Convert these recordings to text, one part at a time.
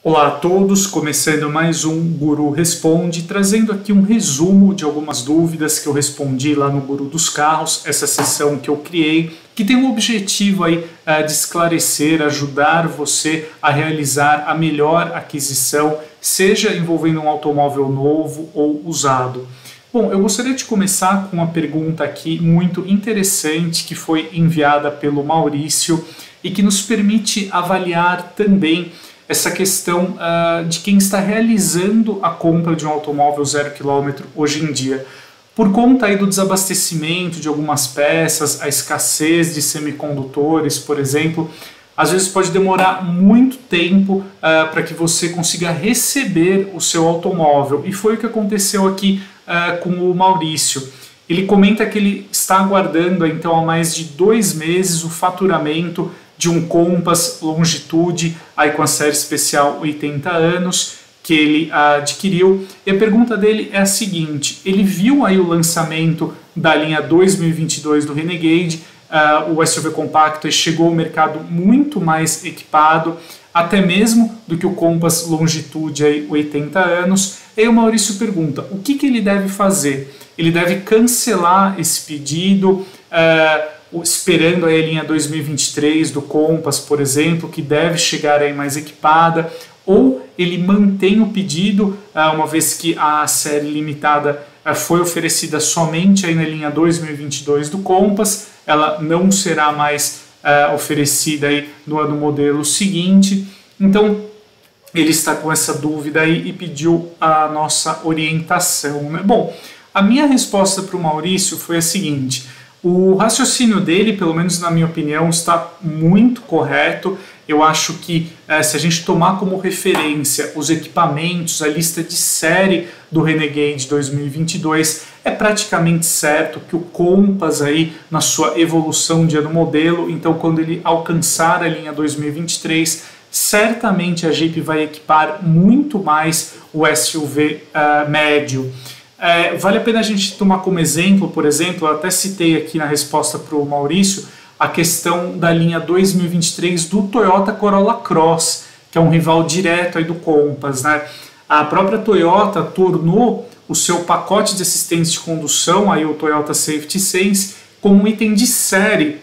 Olá a todos, começando mais um Guru Responde, trazendo aqui um resumo de algumas dúvidas que eu respondi lá no Guru dos Carros, essa sessão que eu criei, que tem o objetivo aí de esclarecer, ajudar você a realizar a melhor aquisição, seja envolvendo um automóvel novo ou usado. Bom, eu gostaria de começar com uma pergunta aqui muito interessante que foi enviada pelo Maurício e que nos permite avaliar também essa questão de quem está realizando a compra de um automóvel 0 km hoje em dia. Por conta aí do desabastecimento de algumas peças, a escassez de semicondutores, por exemplo, às vezes pode demorar muito tempo para que você consiga receber o seu automóvel. E foi o que aconteceu aqui com o Maurício. Ele comenta que ele está aguardando então há mais de 2 meses o faturamento de um Compass Longitude aí com a série especial 80 anos que ele adquiriu. E a pergunta dele é a seguinte: ele viu aí o lançamento da linha 2022 do Renegade, o SUV compacto chegou ao mercado muito mais equipado, até mesmo do que o Compass Longitude aí 80 anos. E aí o Maurício pergunta, o que ele deve fazer? Ele deve cancelar esse pedido, esperando aí a linha 2023 do Compass, por exemplo, que deve chegar aí mais equipada, ou ele mantém o pedido, uma vez que a série limitada foi oferecida somente aí na linha 2022 do Compass, ela não será mais oferecida aí no ano modelo seguinte. Então ele está com essa dúvida aí e pediu a nossa orientação, né? Bom, a minha resposta para o Maurício foi a seguinte: o raciocínio dele, pelo menos na minha opinião, está muito correto. Eu acho que se a gente tomar como referência os equipamentos, a lista de série do Renegade 2022, é praticamente certo que o Compass aí na sua evolução de ano modelo, então quando ele alcançar a linha 2023, certamente a Jeep vai equipar muito mais o SUV médio. Vale a pena a gente tomar como exemplo, por exemplo, eu até citei aqui na resposta para o Maurício, a questão da linha 2023 do Toyota Corolla Cross, que é um rival direto aí do Compass, né? A própria Toyota tornou o seu pacote de assistência de condução, aí o Toyota Safety Sense, como um item de série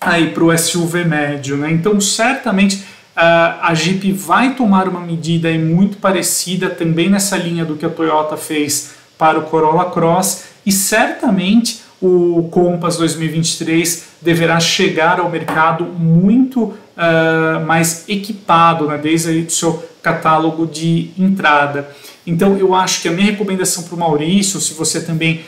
aí para o SUV médio, né? Então, certamente a Jeep vai tomar uma medida aí muito parecida também nessa linha do que a Toyota fez para o Corolla Cross, e certamente o Compass 2023 deverá chegar ao mercado muito mais equipado, né, desde aí do seu catálogo de entrada. Então eu acho que a minha recomendação para o Maurício, se você também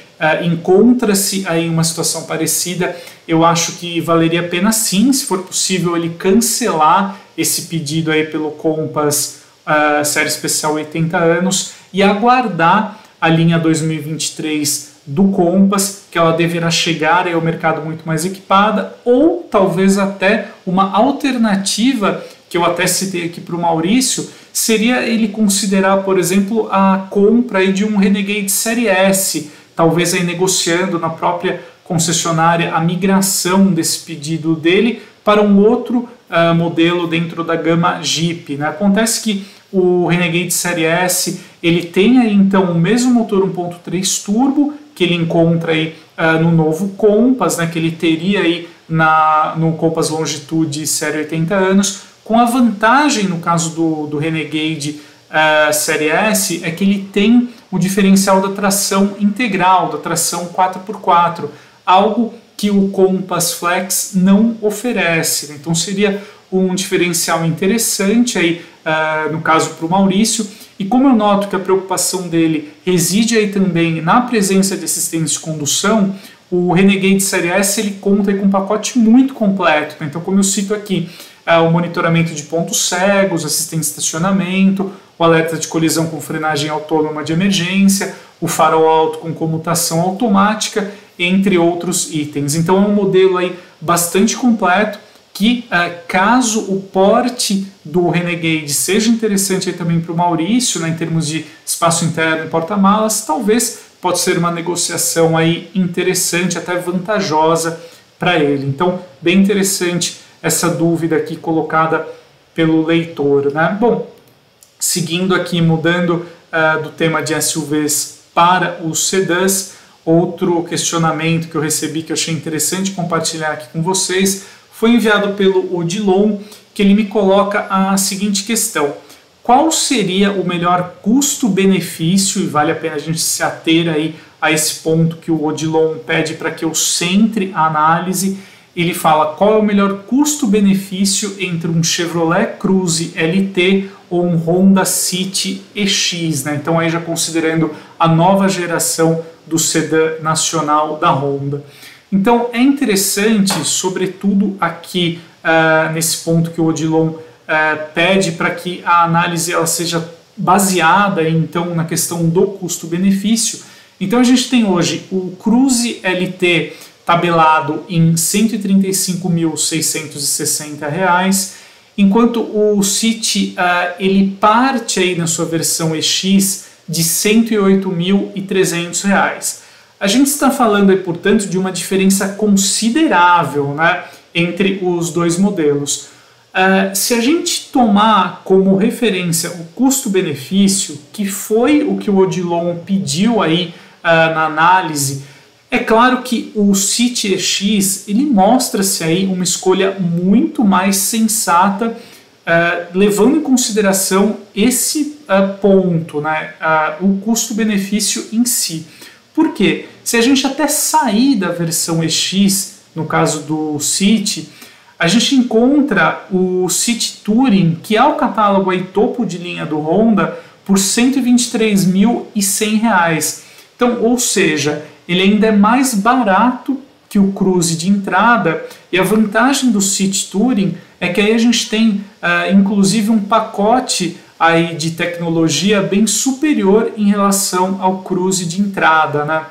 encontra-se aí em uma situação parecida, eu acho que valeria a pena sim, se for possível, ele cancelar esse pedido aí pelo Compass série especial 80 anos e aguardar a linha 2023 do Compass, que ela deverá chegar aí ao mercado muito mais equipada, ou talvez até uma alternativa, que eu até citei aqui para o Maurício, seria ele considerar, por exemplo, a compra aí de um Renegade Série S, talvez aí negociando na própria concessionária a migração desse pedido dele para um outro modelo dentro da gama Jeep, né? Acontece que o Renegade Série S ele tem aí então o mesmo motor 1.3 turbo que ele encontra aí no novo Compass, né, que ele teria aí no Compass Longitude série 80 anos, com a vantagem no caso do Renegade Série S é que ele tem o diferencial da tração integral, da tração 4x4, algo que o Compass Flex não oferece. Então seria um diferencial interessante aí, no caso para o Maurício. E como eu noto que a preocupação dele reside aí também na presença de assistentes de condução, o Renegade Série S ele conta aí com um pacote muito completo, né? Então, como eu cito aqui, o monitoramento de pontos cegos, assistente de estacionamento, o alerta de colisão com frenagem autônoma de emergência, o farol alto com comutação automática, entre outros itens. Então é um modelo aí bastante completo que, caso o porte do Renegade seja interessante aí também para o Maurício, né, em termos de espaço interno e porta-malas, talvez pode ser uma negociação aí interessante, até vantajosa para ele. Então, bem interessante essa dúvida aqui colocada pelo leitor, né? Bom, Seguindo aqui, mudando do tema de SUVs para os sedãs, outro questionamento que eu recebi que eu achei interessante compartilhar aqui com vocês foi enviado pelo Odilon, que ele me coloca a seguinte questão: qual seria o melhor custo-benefício, e vale a pena a gente se ater aí a esse ponto que o Odilon pede para que eu centre a análise. Ele fala qual é o melhor custo-benefício entre um Chevrolet Cruze LT ou um Honda City EX, né? Então aí já considerando a nova geração do sedã nacional da Honda. Então é interessante, sobretudo aqui nesse ponto que o Odilon pede para que a análise ela seja baseada então na questão do custo-benefício. Então a gente tem hoje o Cruze LT tabelado em R$ 135.660, enquanto o City ele parte aí na sua versão EX de R$ 108.300. A gente está falando aí, portanto, de uma diferença considerável, né, entre os dois modelos. Se a gente tomar como referência o custo-benefício, que foi o que o Odilon pediu aí na análise, é claro que o City EX ele mostra-se aí uma escolha muito mais sensata, levando em consideração esse ponto, né, o custo-benefício em si. Por quê? Se a gente até sair da versão EX, no caso do City, a gente encontra o City Touring, que é o catálogo aí topo de linha do Honda, por R$ 123.100. Então, ou seja, ele ainda é mais barato que o Cruze de entrada, e a vantagem do City Touring é que aí a gente tem inclusive um pacote aí de tecnologia bem superior em relação ao Cruze de entrada, né?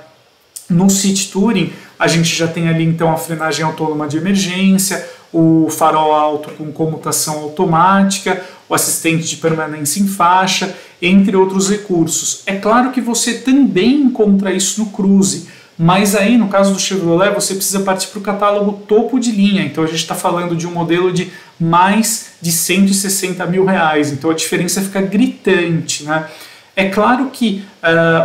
No City Touring a gente já tem ali então a frenagem autônoma de emergência, o farol alto com comutação automática, o assistente de permanência em faixa, entre outros recursos. É claro que você também encontra isso no Cruze, mas aí no caso do Chevrolet você precisa partir para o catálogo topo de linha, então a gente está falando de um modelo de mais de R$ 160 mil, então a diferença fica gritante, né? É claro que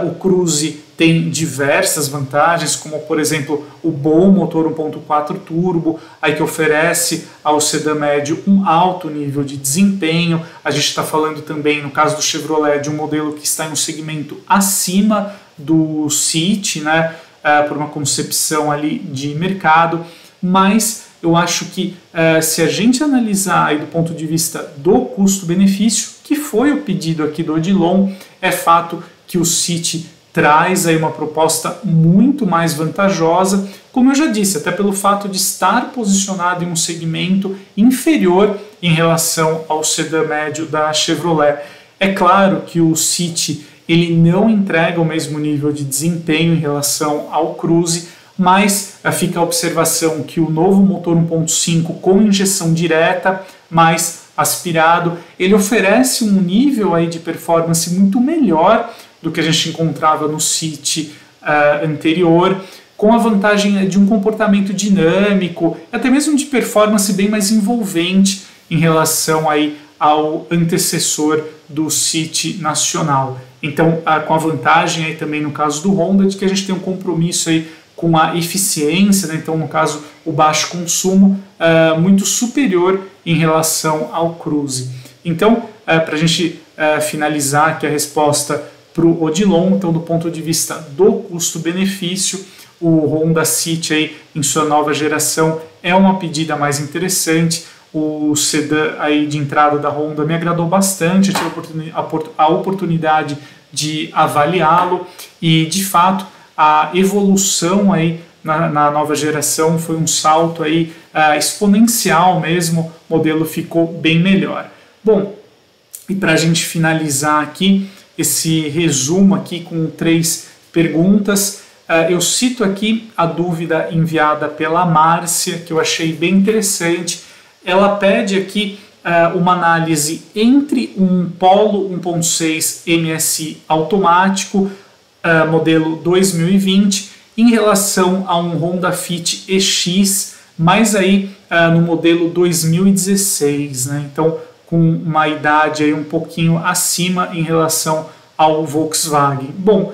o Cruze tem diversas vantagens, como por exemplo o bom motor 1.4 turbo, aí que oferece ao sedã médio um alto nível de desempenho. A gente está falando também, no caso do Chevrolet, de um modelo que está em um segmento acima do City, né, por uma concepção ali de mercado, mas eu acho que se a gente analisar aí do ponto de vista do custo-benefício, que foi o pedido aqui do Odilon, é fato que o City traz aí uma proposta muito mais vantajosa, como eu já disse, até pelo fato de estar posicionado em um segmento inferior em relação ao sedã médio da Chevrolet. É claro que o City ele não entrega o mesmo nível de desempenho em relação ao Cruze, mas fica a observação que o novo motor 1.5 com injeção direta, mais aspirado, ele oferece um nível aí de performance muito melhor do que a gente encontrava no City anterior, com a vantagem de um comportamento dinâmico, até mesmo de performance bem mais envolvente em relação aí ao antecessor do City nacional. Então, com a vantagem aí também no caso do Honda de que a gente tem um compromisso aí com a eficiência, né? Então no caso o baixo consumo muito superior em relação ao Cruze. Então, para a gente finalizar aqui a resposta para o Odilon, então do ponto de vista do custo-benefício, o Honda City aí, em sua nova geração é uma pedida mais interessante. O sedã aí de entrada da Honda me agradou bastante, eu tive a oportunidade de avaliá-lo e de fato a evolução aí na nova geração foi um salto aí exponencial mesmo, o modelo ficou bem melhor. Bom, e para a gente finalizar aqui esse resumo aqui com 3 perguntas, eu cito aqui a dúvida enviada pela Márcia, que eu achei bem interessante. Ela pede aqui uma análise entre um Polo 1.6 MSI automático, modelo 2020, em relação a um Honda Fit EX, mas aí no modelo 2016, né? Então com uma idade aí um pouquinho acima em relação ao Volkswagen. Bom,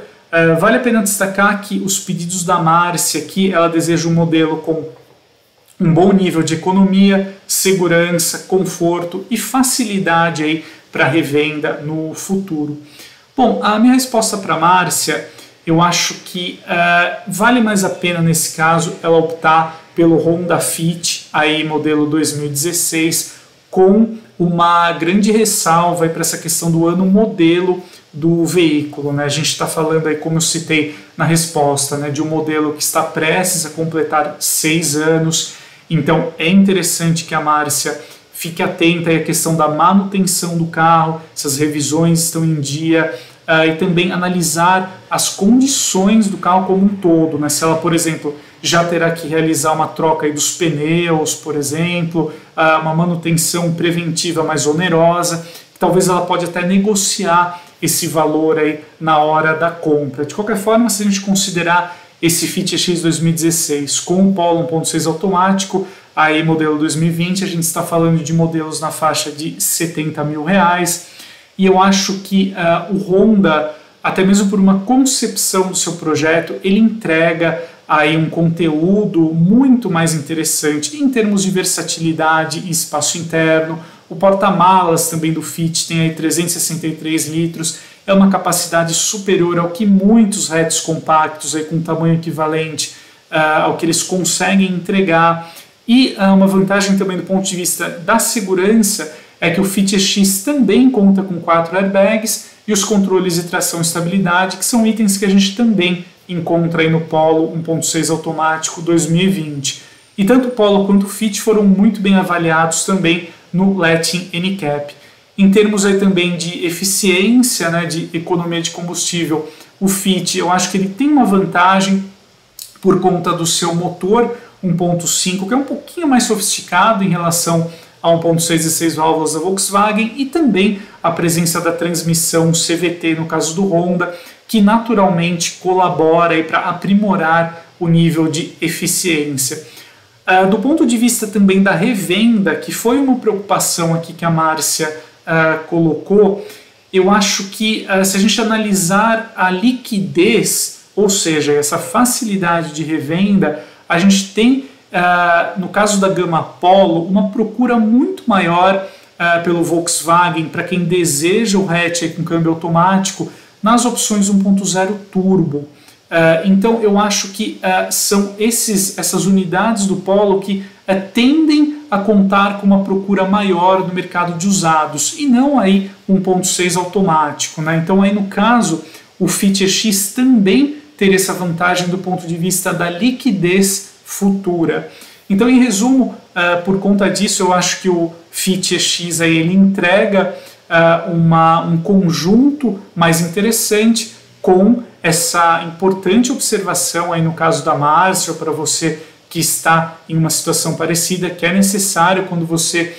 vale a pena destacar que os pedidos da Márcia aqui, ela deseja um modelo com um bom nível de economia, segurança, conforto e facilidade aí para revenda no futuro. Bom, a minha resposta para a Márcia, eu acho que vale mais a pena nesse caso ela optar pelo Honda Fit, aí modelo 2016, com uma grande ressalva para essa questão do ano modelo do veículo, né? A gente está falando aí, como eu citei na resposta, né, de um modelo que está prestes a completar 6 anos, então é interessante que a Márcia fique atenta à questão da manutenção do carro, se as revisões estão em dia, e também analisar as condições do carro como um todo, né? Se ela, por exemplo, já terá que realizar uma troca aí dos pneus, por exemplo, uma manutenção preventiva mais onerosa, talvez ela pode até negociar esse valor aí na hora da compra. De qualquer forma, se a gente considerar esse Fit EX 2016 com o Polo 1.6 automático, aí modelo 2020, a gente está falando de modelos na faixa de R$70 mil, e eu acho que o Honda, até mesmo por uma concepção do seu projeto, ele entrega aí um conteúdo muito mais interessante em termos de versatilidade e espaço interno. O porta-malas também do Fit tem aí 363 litros, é uma capacidade superior ao que muitos hatches compactos aí com tamanho equivalente ao que eles conseguem entregar. E uma vantagem também do ponto de vista da segurança é que o Fit EX também conta com 4 airbags e os controles de tração e estabilidade, que são itens que a gente também encontra aí no Polo 1.6 automático 2020. E tanto o Polo quanto o Fit foram muito bem avaliados também no Latin NCAP. Em termos aí também de eficiência, né, de economia de combustível, o Fit, eu acho que ele tem uma vantagem por conta do seu motor 1.5, que é um pouquinho mais sofisticado em relação a 1.6 e 6 válvulas da Volkswagen, e também a presença da transmissão CVT no caso do Honda, que naturalmente colabora para aprimorar o nível de eficiência. Do ponto de vista também da revenda, que foi uma preocupação aqui que a Márcia colocou, eu acho que se a gente analisar a liquidez, ou seja, essa facilidade de revenda, a gente tem, no caso da gama Polo, uma procura muito maior pelo Volkswagen para quem deseja o hatch com câmbio automático nas opções 1.0 turbo. Então eu acho que são essas unidades do Polo que tendem a contar com uma procura maior no mercado de usados e não aí 1.6 automático, né? Então aí no caso o Fit EX também teria essa vantagem do ponto de vista da liquidez futura. Então em resumo, por conta disso eu acho que o Fit EX aí, ele entrega um conjunto mais interessante com essa importante observação aí no caso da Márcia, para você que está em uma situação parecida, que é necessário quando você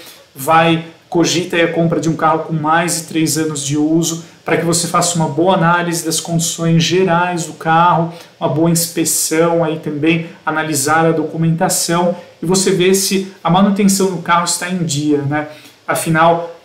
cogita aí a compra de um carro com mais de 3 anos de uso, para que você faça uma boa análise das condições gerais do carro, uma boa inspeção, aí também analisar a documentação e você ver se a manutenção do carro está em dia, né? Afinal,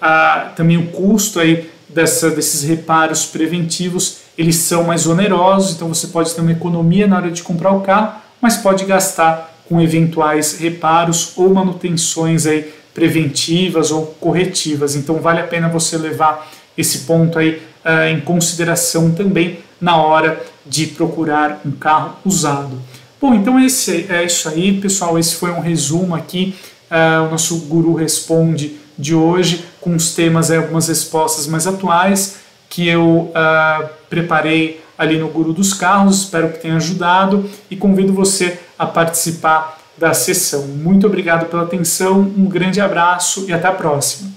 também o custo aí desses reparos preventivos, eles são mais onerosos, então você pode ter uma economia na hora de comprar o carro, mas pode gastar com eventuais reparos ou manutenções aí preventivas ou corretivas. Então vale a pena você levar esse ponto aí em consideração também na hora de procurar um carro usado. Bom, então é isso aí, pessoal. Esse foi um resumo aqui, o nosso Guru Responde de hoje, com os temas, algumas respostas mais atuais que eu preparei ali no Guru dos Carros. Espero que tenha ajudado e convido você a participar da sessão. Muito obrigado pela atenção, um grande abraço e até a próxima.